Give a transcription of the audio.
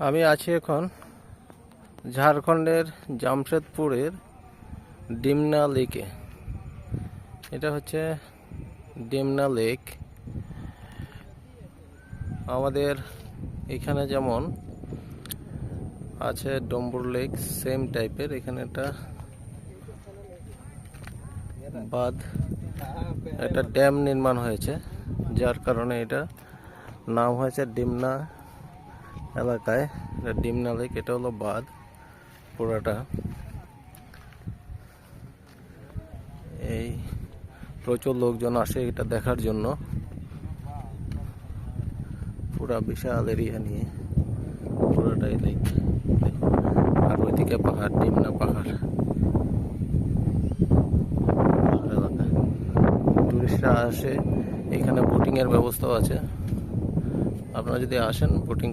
আমি আছি এখন ঝাড়খণ্ডের জামশেদপুরের ডিমনা লেকে। এটা হচ্ছে ডিমনা লেক। আমাদের এখানে যেমন আছে ডম্বুর লেক, সেম টাইপের এখানে একটা বাঁধ, একটা ড্যাম নির্মাণ হয়েছে, যার কারণে এটা নাম হয়েছে ডিমনা এলাকায়। এটা ডিমনা লেক, এটা হলো বাঁধ পুরাটা। এই প্রচুর লোকজন আসে এটা দেখার জন্য, পুরা বিশাল এরিয়া নিয়ে পুরাটাই লেক। আর ওইদিকে পাহাড়, ডিমনা পাহাড় এলাকা। টুরিস্টরা আসে, এখানে বোটিং এর ব্যবস্থাও আছে। আপনারা যদি আসেন বোটিং